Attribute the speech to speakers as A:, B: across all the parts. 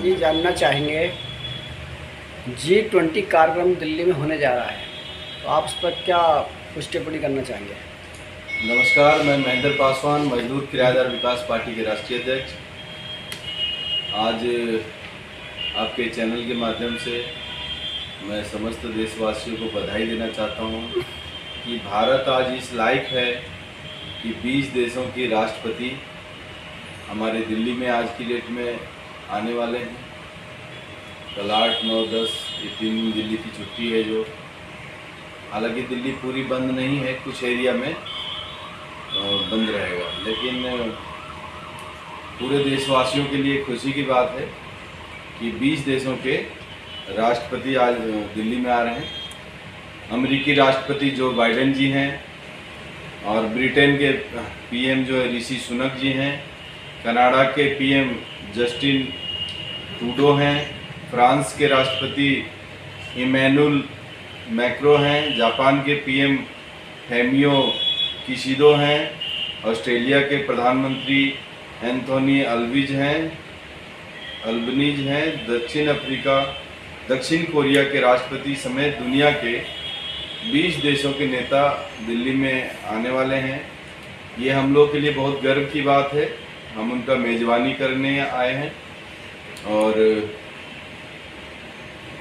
A: जी जानना चाहेंगे G20 कार्यक्रम दिल्ली में होने जा रहा है, तो आप इस पर क्या कुछ टिप्पणी करना चाहेंगे?
B: नमस्कार, मैं महेंद्र पासवान, मजदूर किराएदार विकास पार्टी के राष्ट्रीय अध्यक्ष। आज आपके चैनल के माध्यम से मैं समस्त देशवासियों को बधाई देना चाहता हूं कि भारत आज इस लायक है कि 20 देशों के राष्ट्रपति हमारे दिल्ली में आज की डेट में आने वाले हैं। कल 8, 9, 10 ये 3 दिन दिल्ली की छुट्टी है। जो हालांकि दिल्ली पूरी बंद नहीं है, कुछ एरिया में बंद रहेगा, लेकिन पूरे देशवासियों के लिए खुशी की बात है कि 20 देशों के राष्ट्रपति आज दिल्ली में आ रहे हैं। अमेरिकी राष्ट्रपति जो बाइडेन जी हैं और ब्रिटेन के पीएम जो है ऋषि सुनक जी हैं, कनाडा के पीएम जस्टिन ट्रूडो हैं, फ्रांस के राष्ट्रपति इमैनुअल मैक्रो हैं, जापान के पीएम फेमियो किशिदो हैं, ऑस्ट्रेलिया के प्रधानमंत्री एंथोनी अल्बनीज हैं, दक्षिण कोरिया के राष्ट्रपति समेत दुनिया के 20 देशों के नेता दिल्ली में आने वाले हैं। ये हम लोग के लिए बहुत गर्व की बात है। हम उनका मेज़बानी करने आए हैं और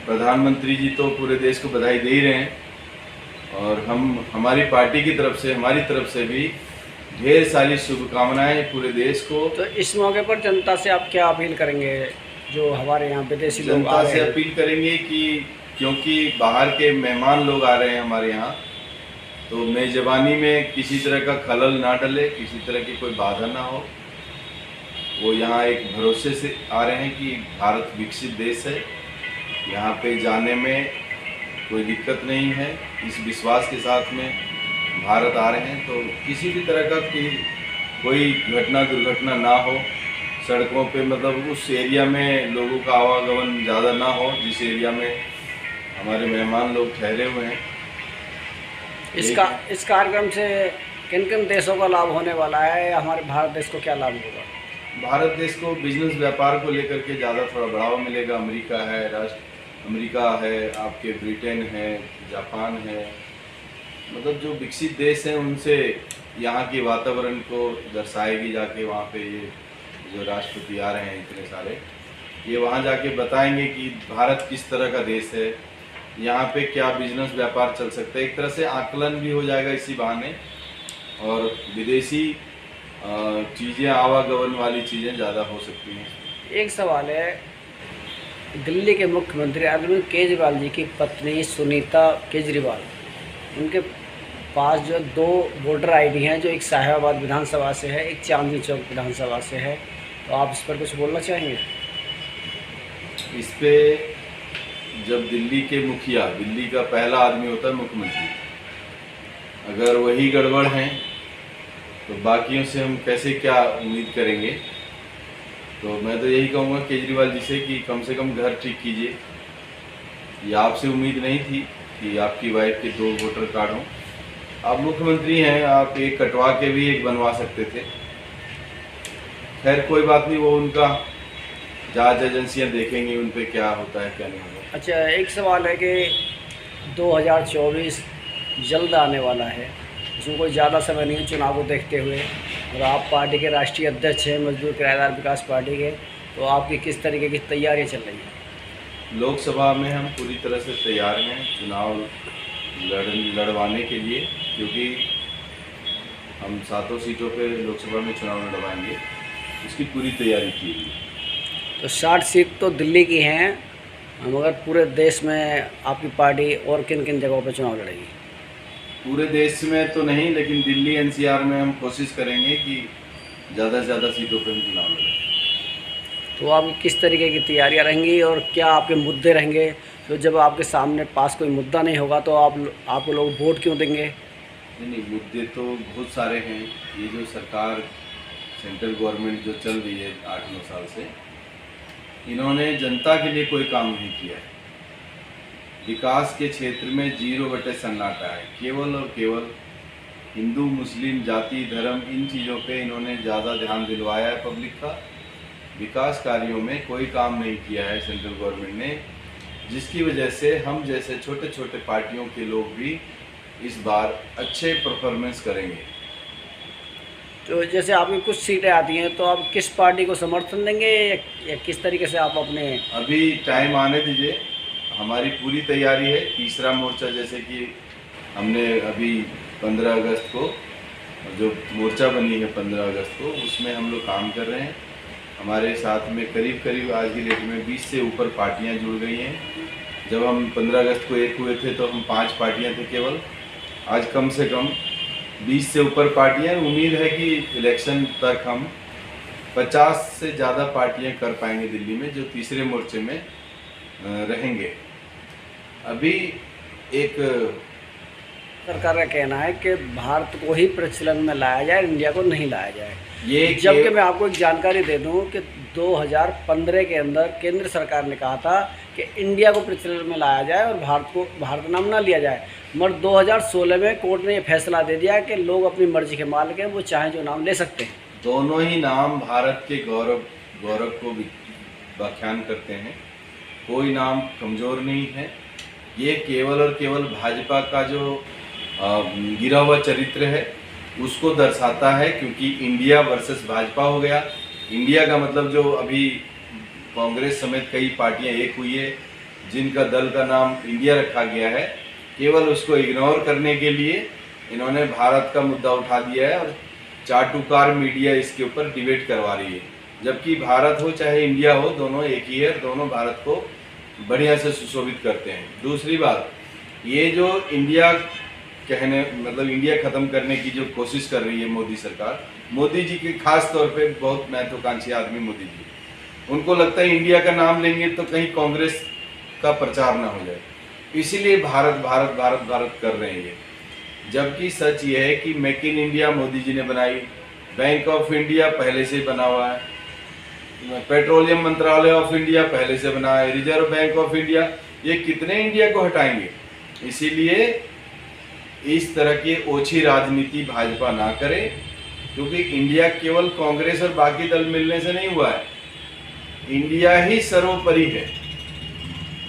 B: प्रधानमंत्री जी तो पूरे देश को बधाई दे ही रहे हैं और हमारी पार्टी की तरफ से, हमारी तरफ से भी ढेर सारी शुभकामनाएं पूरे देश को।
A: तो इस मौके पर जनता से आप क्या अपील करेंगे? जो हमारे यहाँ विदेशी लोग
B: जनता से अपील करेंगे कि क्योंकि बाहर के मेहमान लोग आ रहे हैं हमारे यहाँ, तो मेज़बानी में किसी तरह का खलल ना डले, किसी तरह की कोई बाधा ना हो। वो यहाँ एक भरोसे से आ रहे हैं कि भारत विकसित देश है, यहाँ पे जाने में कोई दिक्कत नहीं है। इस विश्वास के साथ में भारत आ रहे हैं, तो किसी भी तरह का कोई दुर्घटना ना हो सड़कों पे, मतलब उस एरिया में लोगों का आवागमन ज़्यादा ना हो जिस एरिया में हमारे मेहमान लोग ठहरे हुए हैं।
A: इस कार्यक्रम से किन किन देशों का लाभ होने वाला है? हमारे भारत देश को क्या लाभ होगा?
B: भारत देश को बिजनेस व्यापार को लेकर के ज़्यादा थोड़ा बढ़ावा मिलेगा। अमेरिका है, आपके ब्रिटेन है, जापान है, मतलब जो विकसित देश हैं उनसे यहाँ के वातावरण को दर्शाएगी जाके। वहाँ पे ये जो राष्ट्रपति आ रहे हैं इतने सारे, ये वहाँ जाके बताएंगे कि भारत किस तरह का देश है, यहाँ पे क्या बिजनेस व्यापार चल सकता है। एक तरह से आकलन भी हो जाएगा इसी बहाने, और विदेशी चीज़ें, आवागमन वाली चीज़ें ज़्यादा हो सकती हैं।
A: एक सवाल है, दिल्ली के मुख्यमंत्री अरविंद केजरीवाल जी की पत्नी सुनीता केजरीवाल, उनके पास जो 2 वोटर आईडी हैं, जो एक साहिबाबाद विधानसभा से है, एक चांदनी चौक विधानसभा से है, तो आप इस पर कुछ बोलना चाहेंगे?
B: इस पे जब दिल्ली के मुखिया, दिल्ली का पहला आदमी होता है मुख्यमंत्री, अगर वही गड़बड़ हैं तो बाकियों से हम कैसे क्या उम्मीद करेंगे। तो मैं तो यही कहूँगा केजरीवाल जी से कि कम से कम घर ठीक कीजिए। ये आपसे उम्मीद नहीं थी कि आपकी वाइफ के 2 वोटर कार्ड हों। आप मुख्यमंत्री हैं, आप एक कटवा के भी एक बनवा सकते थे। खैर कोई बात नहीं, वो उनका जांच एजेंसियां देखेंगी उन पे क्या होता है क्या नहीं होता।
A: अच्छा, एक सवाल है कि 2024 जल्द आने वाला है, उसमें कोई ज़्यादा समय नहीं है चुनाव को देखते हुए, और आप पार्टी के राष्ट्रीय अध्यक्ष हैं मजदूर किराएदार विकास पार्टी के, तो आपकी किस तरीके की तैयारियां चल रही हैं?
B: लोकसभा में हम पूरी तरह से तैयार हैं चुनाव लड़वाने के लिए, क्योंकि हम 7 सीटों पे लोकसभा में चुनाव लड़वाएंगे, उसकी पूरी तैयारी की हुई है।
A: तो 60 सीट तो दिल्ली की हैं, मगर पूरे देश में आपकी पार्टी और किन किन जगहों पर चुनाव लड़ेगी?
B: पूरे देश में तो नहीं, लेकिन दिल्ली एनसीआर में हम कोशिश करेंगे कि ज़्यादा से ज़्यादा सीटों पर हम चुनाव लड़ें।
A: तो आपकी किस तरीके की तैयारियां रहेंगी और क्या आपके मुद्दे रहेंगे? तो जब आपके सामने पास कोई मुद्दा नहीं होगा तो आप लोग वोट क्यों देंगे?
B: नहीं, मुद्दे तो बहुत सारे हैं। ये जो सरकार, सेंट्रल गवर्नमेंट जो चल रही है 8-9 साल से, इन्होंने जनता के लिए कोई काम नहीं किया है। विकास के क्षेत्र में 0 बटे सन्नाटा है। केवल और केवल हिंदू, मुस्लिम, जाति, धर्म, इन चीज़ों पे इन्होंने ज़्यादा ध्यान दिलवाया है पब्लिक का, विकास कार्यों में कोई काम नहीं किया है सेंट्रल गवर्नमेंट ने, जिसकी वजह से हम जैसे छोटे छोटे पार्टियों के लोग भी इस बार अच्छे परफॉर्मेंस करेंगे।
A: तो जैसे आपकी कुछ सीटें आती हैं तो आप किस पार्टी को समर्थन देंगे या किस तरीके से आप अपने?
B: अभी टाइम आने दीजिए, हमारी पूरी तैयारी है। तीसरा मोर्चा जैसे कि हमने अभी 15 अगस्त को जो मोर्चा बनी है 15 अगस्त को, उसमें हम लोग काम कर रहे हैं। हमारे साथ में करीब करीब आज की डेट में 20 से ऊपर पार्टियां जुड़ गई हैं। जब हम 15 अगस्त को एक हुए थे तो हम 5 पार्टियां थे केवल, आज कम से कम 20 से ऊपर पार्टियां। उम्मीद है कि इलेक्शन तक हम 50 से ज़्यादा पार्टियां कर पाएंगे दिल्ली में, जो तीसरे मोर्चे में रहेंगे। अभी एक
A: सरकार का कहना है कि भारत को ही प्रचलन में लाया जाए, इंडिया को नहीं लाया जाए।
B: ये
A: जबकि मैं आपको एक जानकारी दे दूं कि 2015 के अंदर केंद्र सरकार ने कहा था कि इंडिया को प्रचलन में लाया जाए और भारत नाम ना लिया जाए, मगर 2016 में कोर्ट ने ये फैसला दे दिया कि लोग अपनी मर्जी के मालिक हैं, वो चाहें जो नाम ले सकते हैं।
B: दोनों ही नाम भारत के गौरव को भी व्याख्यान करते हैं। कोई नाम कमज़ोर नहीं है। ये केवल और केवल भाजपा का जो गिरा हुआ चरित्र है उसको दर्शाता है, क्योंकि इंडिया वर्सेस भाजपा हो गया। इंडिया का मतलब जो अभी कांग्रेस समेत कई पार्टियां एक हुई है जिनका दल का नाम इंडिया रखा गया है, केवल उसको इग्नोर करने के लिए इन्होंने भारत का मुद्दा उठा दिया है और चाटुकार मीडिया इसके ऊपर डिबेट करवा रही है। जबकि भारत हो चाहे इंडिया हो, दोनों एक ही है, दोनों भारत को बढ़िया से सुशोभित करते हैं। दूसरी बात, ये जो इंडिया मतलब इंडिया ख़त्म करने की जो कोशिश कर रही है मोदी सरकार, मोदी जी के खास तौर पे बहुत महत्वाकांक्षी आदमी मोदी जी, उनको लगता है इंडिया का नाम लेंगे तो कहीं कांग्रेस का प्रचार ना हो जाए, इसीलिए भारत भारत भारत भारत कर रहे हैं ये। जबकि सच ये है कि make in India Modi ji ने बनाई, बैंक ऑफ इंडिया पहले से बना हुआ है, पेट्रोलियम मंत्रालय ऑफ इंडिया पहले से बना है, रिजर्व बैंक ऑफ इंडिया, ये कितने इंडिया को हटाएंगे। इसीलिए इस तरह की ओछी राजनीति भाजपा ना करे, क्योंकि इंडिया केवल कांग्रेस और बाकी दल मिलने से नहीं हुआ है, इंडिया ही सर्वोपरि है।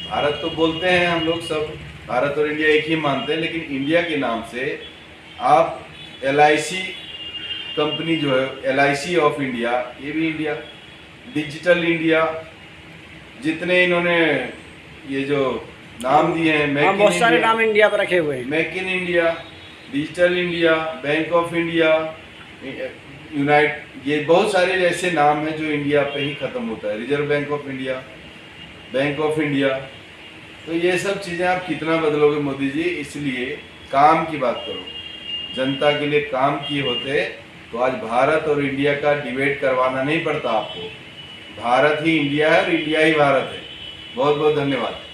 B: भारत तो बोलते हैं हम लोग सब, भारत और इंडिया एक ही मानते हैं, लेकिन इंडिया के नाम से आप LIC कंपनी जो है, LIC ऑफ इंडिया, ये भी इंडिया, डिजिटल इंडिया, जितने इन्होंने ये जो नाम दिए हैं,
A: बहुत सारे नाम इंडिया पर रखे हुए हैं,
B: make in India, digital India, bank of India, ये बहुत सारे ऐसे नाम हैं जो इंडिया पे ही ख़त्म होता है, reserve bank of India, bank of India. तो ये सब चीज़ें आप कितना बदलोगे मोदी जी। इसलिए काम की बात करो, जनता के लिए काम किए होते तो आज भारत और इंडिया का डिबेट करवाना नहीं पड़ता आपको। भारत ही इंडिया है और इंडिया ही भारत है। बहुत बहुत धन्यवाद।